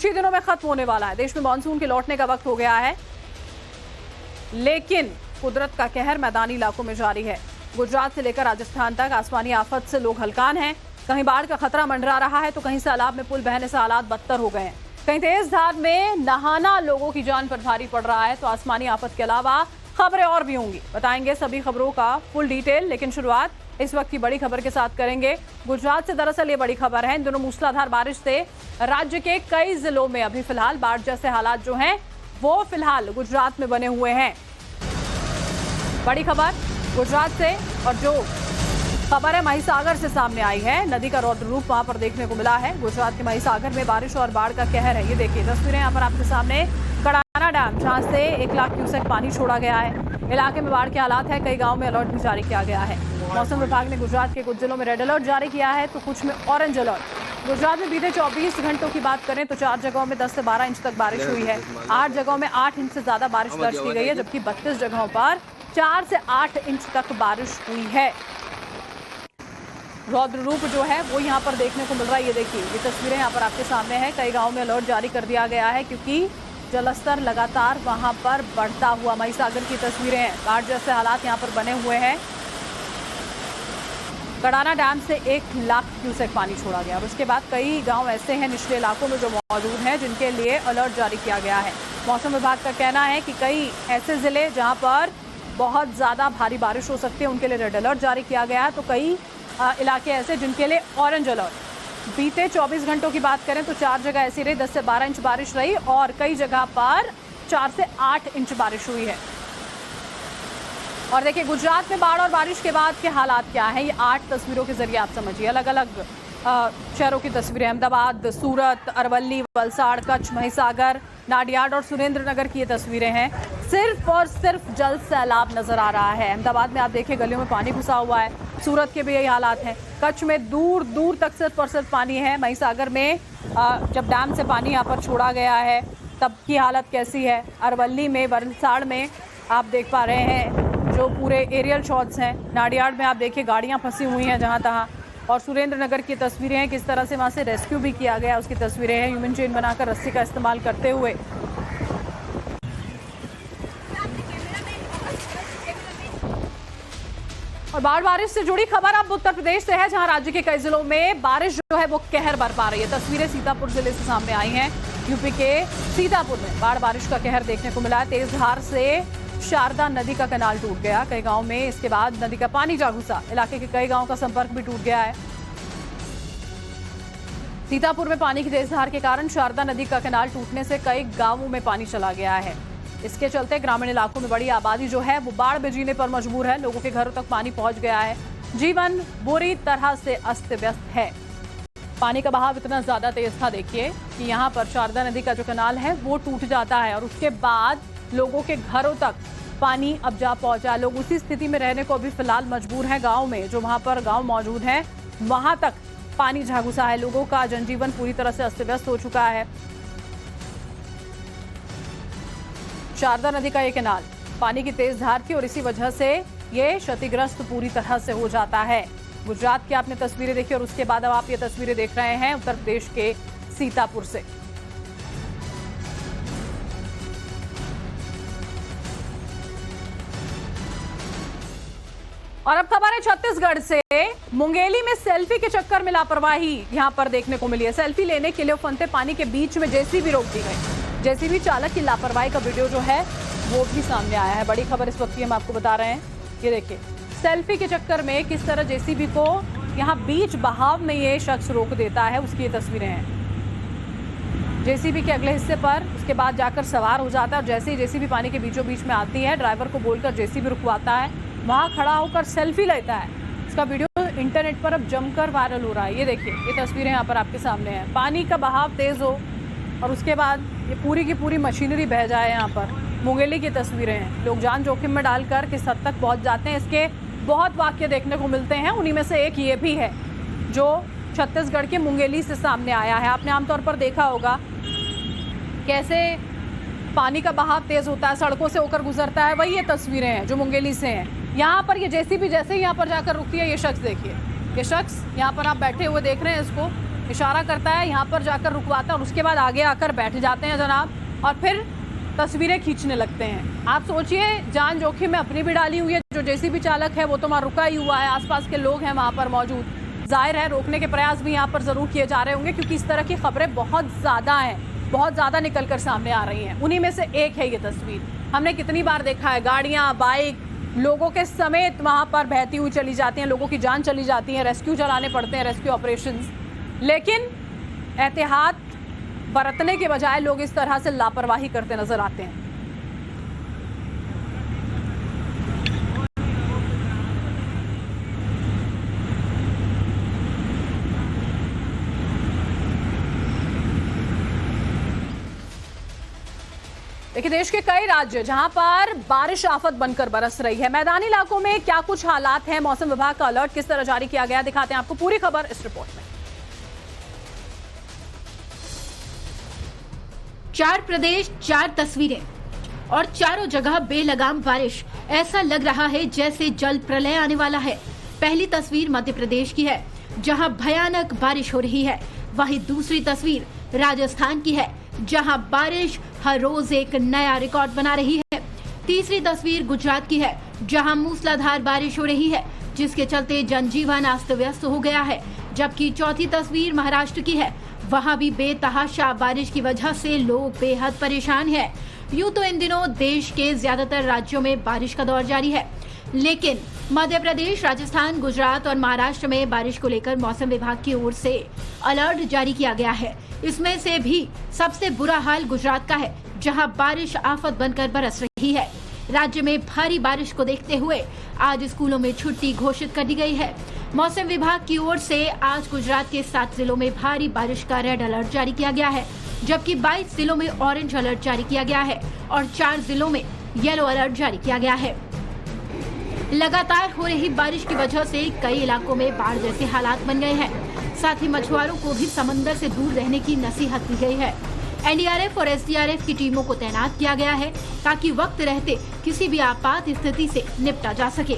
ही दिनों में खत्म होने वाला है। देश में मानसून के लौटने का वक्त हो गया है, लेकिन कुदरत का कहर मैदानी इलाकों में जारी है। गुजरात से लेकर राजस्थान तक आसमानी आफत से लोग हलकान हैं। कहीं बाढ़ का खतरा मंडरा रहा है तो कहीं सैलाब में पुल बहने से हालात बदतर हो गए हैं। कहीं तेज धार में नहाना लोगों की जान पर भारी पड़ रहा है। तो आसमानी आफत के अलावा खबरें और भी होंगी, बताएंगे सभी खबरों का फुल डिटेल। लेकिन शुरुआत इस वक्त की बड़ी खबर के साथ करेंगे। गुजरात से दरअसल ये बड़ी खबर है। इन दिनों मूसलाधार बारिश से राज्य के कई जिलों में अभी फिलहाल बाढ़ जैसे हालात जो हैं वो फिलहाल गुजरात में बने हुए हैं। बड़ी खबर गुजरात से, और जो खबर है महिसागर से सामने आई है। नदी का रौद्र रूप वहां पर देखने को मिला है। गुजरात के महिसागर में बारिश और बाढ़ का कहर है। ये देखिए तस्वीरें यहाँ पर आपके सामने। कड़ाना डैम जहां से 1 लाख क्यूसेक पानी छोड़ा गया है। इलाके में बाढ़ के हालात है। कई गाँव में अलर्ट भी जारी किया गया है। मौसम विभाग ने गुजरात के कुछ जिलों में रेड अलर्ट जारी किया है तो कुछ में ऑरेंज अलर्ट। गुजरात में बीते 24 घंटों की बात करें तो 4 जगहों में 10 से 12 इंच तक बारिश हुई है। 8 जगहों में 8 इंच से ज्यादा बारिश दर्ज की गई है, जबकि 32 जगहों पर 4 से 8 इंच तक बारिश हुई है। रौद्र रूप जो है वो यहाँ पर देखने को मिल रहा है। ये देखिए ये तस्वीरें यहाँ पर आपके सामने है। कई गाँव में अलर्ट जारी कर दिया गया है क्योंकि जलस्तर लगातार वहां पर बढ़ता हुआ। महिसागर की तस्वीरें हैं। बाढ़ जैसे हालात यहाँ पर बने हुए हैं। कड़ाना डैम से 1 लाख क्यूसेक पानी छोड़ा गया और उसके बाद कई गांव ऐसे हैं निचले इलाकों में जो मौजूद हैं जिनके लिए अलर्ट जारी किया गया है। मौसम विभाग का कहना है कि कई ऐसे जिले जहां पर बहुत ज़्यादा भारी बारिश हो सकती है उनके लिए रेड अलर्ट जारी किया गया है, तो कई इलाके ऐसे जिनके लिए ऑरेंज अलर्ट। बीते 24 घंटों की बात करें तो 4 जगह ऐसी रही 10 से 12 इंच बारिश रही और कई जगह पर 4 से 8 इंच बारिश हुई है। और देखिए गुजरात में बाढ़ और बारिश के बाद के हालात क्या हैं, ये 8 तस्वीरों के जरिए आप समझिए। अलग अलग शहरों की तस्वीरें, अहमदाबाद, सूरत, अरवली, वलसाड़, कच्छ, महिसागर, नाडियाड और सुरेंद्रनगर की ये तस्वीरें हैं। सिर्फ और सिर्फ जल सैलाब नजर आ रहा है। अहमदाबाद में आप देखिए गलियों में पानी घुसा हुआ है। सूरत के भी यही हालात हैं। कच्छ में दूर दूर तक सिर्फ और सिर्फ पानी है। महिसागर में जब डैम से पानी यहाँ पर छोड़ा गया है तब की हालत कैसी है। अरवली में, वलसाड़ में आप देख पा रहे हैं जो पूरे एरियल शॉट्स हैं। नाडियाड में आप देखिए गाड़ियाँ फंसी हुई हैं जहाँ तहाँ। और सुरेंद्रनगर की तस्वीरें हैं, किस तरह से वहाँ से रेस्क्यू भी किया गया उसकी तस्वीरें हैं। ह्यूमन चेन बनाकर रस्सी का इस्तेमाल करते हुए। और बाढ़ बारिश से जुड़ी खबर अब उत्तर प्रदेश से है, जहां राज्य के कई जिलों में बारिश जो है वो कहर बरपा रही है। तस्वीरें सीतापुर जिले से सामने आई हैं। यूपी के सीतापुर में बाढ़ बारिश का कहर देखने को मिला है। तेज धार से शारदा नदी का कैनाल टूट गया कई गांव में। इसके बाद नदी का पानी जा घुसा। इलाके के कई गांवों का संपर्क भी टूट गया है। सीतापुर में पानी की तेज धार के कारण शारदा नदी का कैनाल टूटने से कई गांवों में पानी चला गया है। इसके चलते ग्रामीण इलाकों में बड़ी आबादी जो है वो बाढ़ में जीने पर मजबूर है। लोगों के घरों तक पानी पहुंच गया है। जीवन बुरी तरह से अस्त व्यस्त है। पानी का बहाव इतना ज्यादा तेज था देखिए कि यहाँ पर शारदा नदी का जो कैनाल है वो टूट जाता है और उसके बाद लोगों के घरों तक पानी अब जा पहुंचा। लोग उसी स्थिति में रहने को अभी फिलहाल मजबूर हैं। गांव में जो वहां पर गांव मौजूद हैं वहां तक पानी जा घुसा है। लोगों का जनजीवन पूरी तरह से अस्त व्यस्त हो चुका है। शारदा नदी का ये कैनाल पानी की तेज धार थी और इसी वजह से ये क्षतिग्रस्त पूरी तरह से हो जाता है। गुजरात की आपने तस्वीरें देखी और उसके बाद अब आप ये तस्वीरें देख रहे हैं उत्तर प्रदेश के सीतापुर से। और अब खबर है छत्तीसगढ़ से। मुंगेली में सेल्फी के चक्कर में लापरवाही यहां पर देखने को मिली है। सेल्फी लेने के लिए उफनते पानी के बीच में जेसीबी रोक दी गई। जेसीबी चालक की लापरवाही का वीडियो जो है वो भी सामने आया है। बड़ी खबर इस वक्त की हम आपको बता रहे हैं। ये देखिए सेल्फी के चक्कर में किस तरह जेसीबी को यहाँ बीच बहाव में ये शख्स रोक देता है, उसकी ये तस्वीरें हैं। जेसीबी के अगले हिस्से पर उसके बाद जाकर सवार हो जाता है और जैसे ही जेसीबी पानी के बीचों बीच में आती है ड्राइवर को बोलकर जेसीबी रुकवाता है। वहाँ खड़ा होकर सेल्फी लेता है। इसका वीडियो इंटरनेट पर अब जमकर वायरल हो रहा है। ये देखिए ये तस्वीरें यहाँ पर आपके सामने हैं। पानी का बहाव तेज हो और उसके बाद ये पूरी की पूरी मशीनरी बह जाए। यहाँ पर मुंगेली की तस्वीरें हैं। लोग जान जोखिम में डालकर किस हद तक पहुँच जाते हैं, इसके बहुत वाक्य देखने को मिलते हैं। उन्हीं में से एक ये भी है जो छत्तीसगढ़ के मुंगेली से सामने आया है। आपने आमतौर पर देखा होगा कैसे पानी का बहाव तेज होता है, सड़कों से होकर गुजरता है। वही ये तस्वीरें हैं जो मुंगेली से हैं। यहाँ पर ये जेसीबी जैसे ही यहाँ पर जाकर रुकती है, ये शख्स देखिए, ये शख्स यहाँ पर आप बैठे हुए देख रहे हैं इसको, इशारा करता है, यहाँ पर जाकर रुकवाता है और उसके बाद आगे आकर बैठ जाते हैं जनाब, और फिर तस्वीरें खींचने लगते हैं। आप सोचिए, जान जोखिम में अपनी भी डाली हुई है। जो जेसीबी चालक है वो तो वहाँ रुका ही हुआ है, आसपास के लोग हैं वहाँ पर मौजूद। जाहिर है रोकने के प्रयास भी यहाँ पर जरूर किए जा रहे होंगे, क्योंकि इस तरह की खबरें बहुत ज़्यादा हैं, बहुत ज़्यादा निकल कर सामने आ रही हैं। उन्हीं में से एक है ये तस्वीर। हमने कितनी बार देखा है, गाड़ियाँ, बाइक लोगों के समेत वहाँ पर बहती हुई चली जाती हैं, लोगों की जान चली जाती है, रेस्क्यू चलाने पड़ते हैं, रेस्क्यू ऑपरेशंस। लेकिन एहतियात बरतने के बजाय लोग इस तरह से लापरवाही करते नजर आते हैं। देखिए, देश के कई राज्य जहां पर बारिश आफत बनकर बरस रही है, मैदानी इलाकों में क्या कुछ हालात हैं, मौसम विभाग का अलर्ट किस तरह जारी किया गया, दिखाते हैं आपको पूरी खबर इस रिपोर्ट में। 4 प्रदेश, 4 तस्वीरें और चारों जगह बेलगाम बारिश। ऐसा लग रहा है जैसे जल प्रलय आने वाला है। पहली तस्वीर मध्य प्रदेश की है, जहां भयानक बारिश हो रही है। वहीं दूसरी तस्वीर राजस्थान की है, जहां बारिश हर रोज एक नया रिकॉर्ड बना रही है। तीसरी तस्वीर गुजरात की है, जहां मूसलाधार बारिश हो रही है, जिसके चलते जनजीवन अस्त व्यस्त हो गया है। जबकि चौथी तस्वीर महाराष्ट्र की है, वहां भी बेतहाशा बारिश की वजह से लोग बेहद परेशान हैं। यूं तो इन दिनों देश के ज्यादातर राज्यों में बारिश का दौर जारी है, लेकिन मध्य प्रदेश, राजस्थान, गुजरात और महाराष्ट्र में बारिश को लेकर मौसम विभाग की ओर से अलर्ट जारी किया गया है। इसमें से भी सबसे बुरा हाल गुजरात का है, जहां बारिश आफत बनकर बरस रही है। राज्य में भारी बारिश को देखते हुए आज स्कूलों में छुट्टी घोषित कर दी गई है। मौसम विभाग की ओर से आज गुजरात के 7 जिलों में भारी बारिश का रेड अलर्ट जारी किया गया है, जबकि 22 जिलों में ऑरेंज अलर्ट जारी किया गया है और 4 जिलों में येलो अलर्ट जारी किया गया है। लगातार हो रही बारिश की वजह से कई इलाकों में बाढ़ जैसे हालात बन गए हैं। साथ ही मछुआरों को भी समंदर से दूर रहने की नसीहत दी गई है। एनडीआरएफ और एसडीआरएफ की टीमों को तैनात किया गया है, ताकि वक्त रहते किसी भी आपात स्थिति से निपटा जा सके।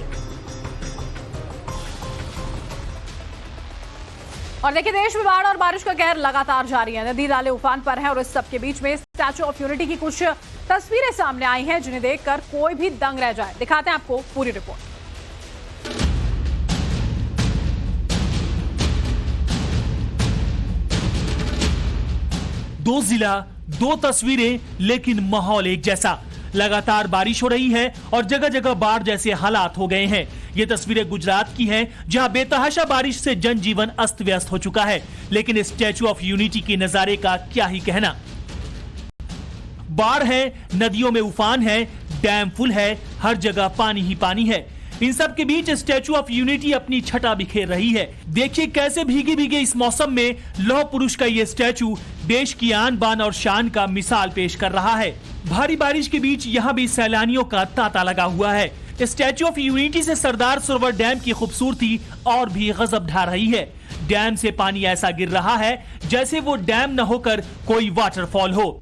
और देखिए, देश में बाढ़ और बारिश का कहर लगातार जारी है। नदी नाले उफान पर है और इस सब के बीच में स्टैच्यू ऑफ यूनिटी की कुछ तस्वीरें सामने आई हैं, जिन्हें देखकर कोई भी दंग रह जाए। दिखाते हैं आपको पूरी रिपोर्ट। दो जिला, 2 तस्वीरें, लेकिन माहौल एक जैसा। लगातार बारिश हो रही है और जगह जगह बाढ़ जैसे हालात हो गए हैं। ये तस्वीरें गुजरात की हैं, जहां बेतहाशा बारिश से जनजीवन अस्त व्यस्त हो चुका है। लेकिन स्टैच्यू ऑफ यूनिटी के नजारे का क्या ही कहना। बाढ़ है, नदियों में उफान है, डैम फुल है, हर जगह पानी ही पानी है। इन सब के बीच स्टैच्यू ऑफ यूनिटी अपनी छटा बिखेर रही है। देखिए कैसे भीगे भीगे इस मौसम में लौह पुरुष का ये स्टैच्यू देश की आन बान और शान का मिसाल पेश कर रहा है। भारी बारिश के बीच यहाँ भी सैलानियों का तांता लगा हुआ है। स्टैच्यू ऑफ यूनिटी से सरदार सरोवर डैम की खूबसूरती और भी गजब ढा रही है। डैम से पानी ऐसा गिर रहा है जैसे वो डैम न होकर कोई वाटरफॉल हो।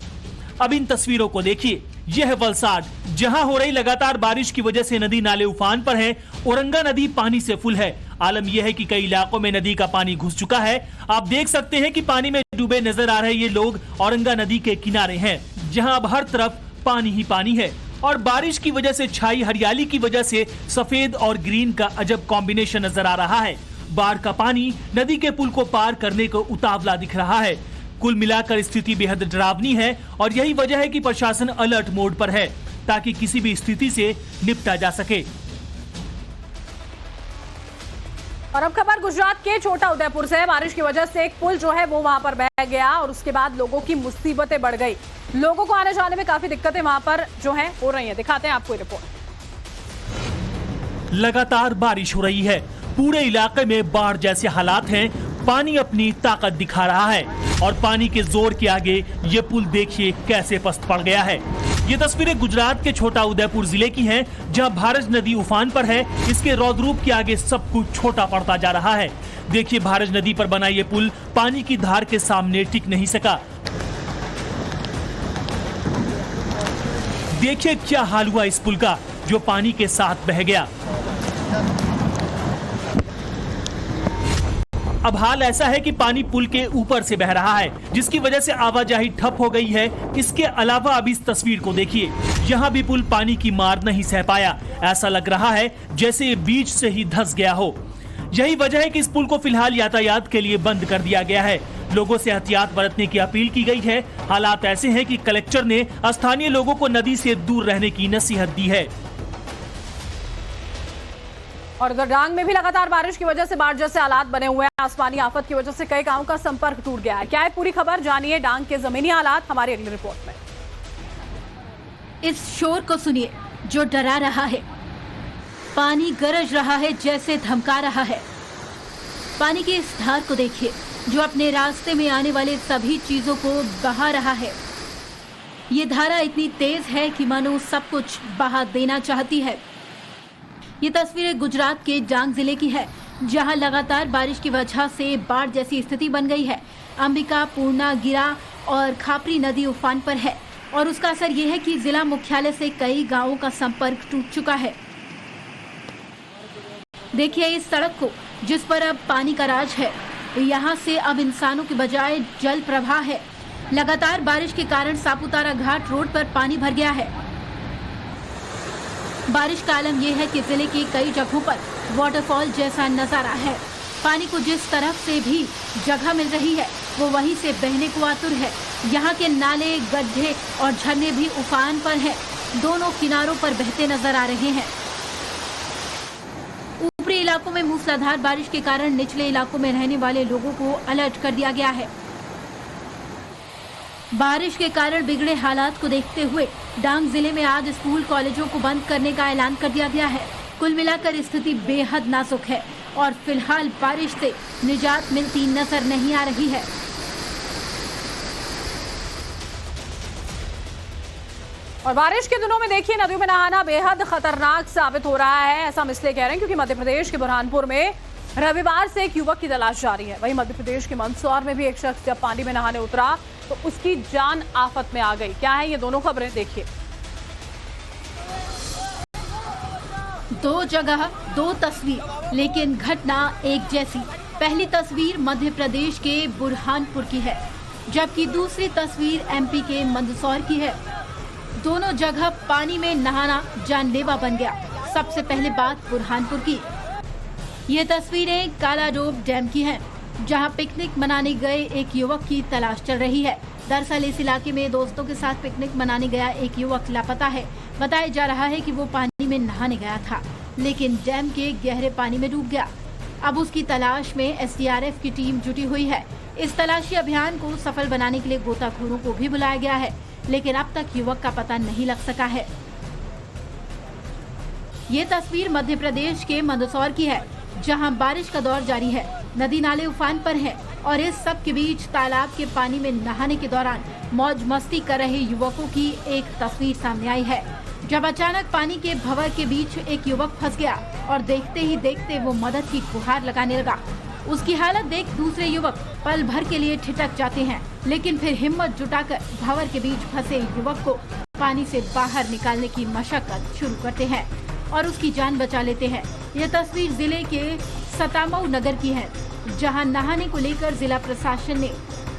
अब इन तस्वीरों को देखिए। यह है वलसाड, जहां हो रही लगातार बारिश की वजह से नदी नाले उफान पर हैं। औरंगा नदी पानी से फुल है। आलम यह है कि कई इलाकों में नदी का पानी घुस चुका है। आप देख सकते हैं कि पानी में डूबे नजर आ रहे ये लोग औरंगा नदी के किनारे हैं, जहां अब हर तरफ पानी ही पानी है। और बारिश की वजह से छाई हरियाली की वजह से सफेद और ग्रीन का अजब कॉम्बिनेशन नजर आ रहा है। बाढ़ का पानी नदी के पुल को पार करने को उतावला दिख रहा है। कुल मिलाकर स्थिति बेहद डरावनी है और यही वजह है कि प्रशासन अलर्ट मोड पर है, ताकि किसी भी स्थिति से निपटा जा सके। और अब खबर गुजरात के छोटा उदयपुर से। बारिश की वजह से एक पुल जो है वो वहां पर बह गया और उसके बाद लोगों की मुसीबतें बढ़ गई। लोगों को आने जाने में काफी दिक्कतें वहां पर जो है हो रही हैं। दिखाते हैं आपको रिपोर्ट। लगातार बारिश हो रही है, पूरे इलाके में बाढ़ जैसे हालात हैं। पानी अपनी ताकत दिखा रहा है और पानी के जोर के आगे ये पुल देखिए कैसे पस्त पड़ गया है। ये तस्वीरें गुजरात के छोटा उदयपुर जिले की हैं, जहां भारज नदी उफान पर है। इसके रौद्रूप के आगे सब कुछ छोटा पड़ता जा रहा है। देखिए, भारज नदी पर बना ये पुल पानी की धार के सामने टिक नहीं सका। देखिए क्या हाल हुआ इस पुल का, जो पानी के साथ बह गया। अब हाल ऐसा है कि पानी पुल के ऊपर से बह रहा है, जिसकी वजह से आवाजाही ठप हो गई है। इसके अलावा अब इस तस्वीर को देखिए, यहाँ भी पुल पानी की मार नहीं सह पाया। ऐसा लग रहा है जैसे ये बीच से ही धंस गया हो। यही वजह है कि इस पुल को फिलहाल यातायात के लिए बंद कर दिया गया है। लोगों से एहतियात बरतने की अपील की गई है। हालात ऐसे हैं कि कलेक्टर ने स्थानीय लोगों को नदी से दूर रहने की नसीहत दी है। और उधर डांग में भी लगातार बारिश की वजह से बाढ़ जैसे हालात बने हुए हैं। आसमानी आफत की वजह से कई गांवों का संपर्क टूट गया है। क्या है पूरी खबर, जानिए डांग के जमीनी हालात हमारी अगली रिपोर्ट में। इस शोर को सुनिए जो डरा रहा है। पानी गरज रहा है जैसे धमका रहा है। पानी की इस धार को देखिए जो अपने रास्ते में आने वाले सभी चीजों को बहा रहा है। ये धारा इतनी तेज है कि मानो सब कुछ बहा देना चाहती है। ये तस्वीरें गुजरात के डांग जिले की है, जहां लगातार बारिश की वजह से बाढ़ जैसी स्थिति बन गई है। अंबिका, पूर्णा, गिरा और खापरी नदी उफान पर है और उसका असर ये है कि जिला मुख्यालय से कई गांवों का संपर्क टूट चुका है। देखिए इस सड़क को जिस पर अब पानी का राज है। यहाँ से अब इंसानों के बजाय जल प्रवाह है। लगातार बारिश के कारण सापुतारा घाट रोड पर पानी भर गया है। बारिश का आलम यह है कि जिले की कई जगहों पर वाटरफॉल जैसा नजारा है। पानी को जिस तरफ से भी जगह मिल रही है वो वहीं से बहने को आतुर है। यहाँ के नाले, गड्ढे और झरने भी उफान पर हैं। दोनों किनारों पर बहते नजर आ रहे हैं। ऊपरी इलाकों में मूसलाधार बारिश के कारण निचले इलाकों में रहने वाले लोगों को अलर्ट कर दिया गया है। बारिश के कारण बिगड़े हालात को देखते हुए डांग जिले में आज स्कूल कॉलेजों को बंद करने का ऐलान कर दिया गया है। कुल मिलाकर स्थिति बेहद नाजुक है और फिलहाल बारिश से निजात मिलती नजर नहीं आ रही है। और बारिश के दिनों में देखिए नदियों में नहाना बेहद खतरनाक साबित हो रहा है। ऐसा हम इसलिए कह रहे हैं क्योंकि मध्य प्रदेश के बुरहानपुर में रविवार से एक युवक की तलाश जारी है। वहीं मध्य प्रदेश के मंदसौर में भी एक शख्स जब पानी में नहाने उतरा तो उसकी जान आफत में आ गई। क्या है ये दोनों खबरें, देखिए। दो जगह दो तस्वीर, लेकिन घटना एक जैसी। पहली तस्वीर मध्य प्रदेश के बुरहानपुर की है, जबकि दूसरी तस्वीर एमपी के मंदसौर की है। दोनों जगह पानी में नहाना जानलेवा बन गया। सबसे पहले बात बुरहानपुर की। ये तस्वीरें कालाडोब डैम की हैं, जहां पिकनिक मनाने गए एक युवक की तलाश चल रही है। दरअसल इस इलाके में दोस्तों के साथ पिकनिक मनाने गया एक युवक लापता है। बताया जा रहा है कि वो पानी में नहाने गया था, लेकिन डैम के गहरे पानी में डूब गया। अब उसकी तलाश में एसडीआरएफ की टीम जुटी हुई है। इस तलाशी अभियान को सफल बनाने के लिए गोताखोरों को भी बुलाया गया है, लेकिन अब तक युवक का पता नहीं लग सका है। ये तस्वीर मध्य प्रदेश के मंदसौर की है, जहां बारिश का दौर जारी है। नदी नाले उफान पर हैं और इस सब के बीच तालाब के पानी में नहाने के दौरान मौज मस्ती कर रहे युवकों की एक तस्वीर सामने आई है, जब अचानक पानी के भंवर के बीच एक युवक फंस गया और देखते ही देखते वो मदद की गुहार लगाने लगा। उसकी हालत देख दूसरे युवक पल भर के लिए ठिठक जाते हैं, लेकिन फिर हिम्मत जुटाकर भंवर के बीच फंसे युवक को पानी से बाहर निकालने की मशक्कत शुरू करते हैं और उसकी जान बचा लेते हैं। यह तस्वीर जिले के सतामऊ नगर की है, जहां नहाने को लेकर जिला प्रशासन ने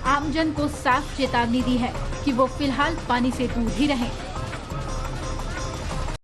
आमजन को साफ चेतावनी दी है कि वो फिलहाल पानी से दूर ही रहें।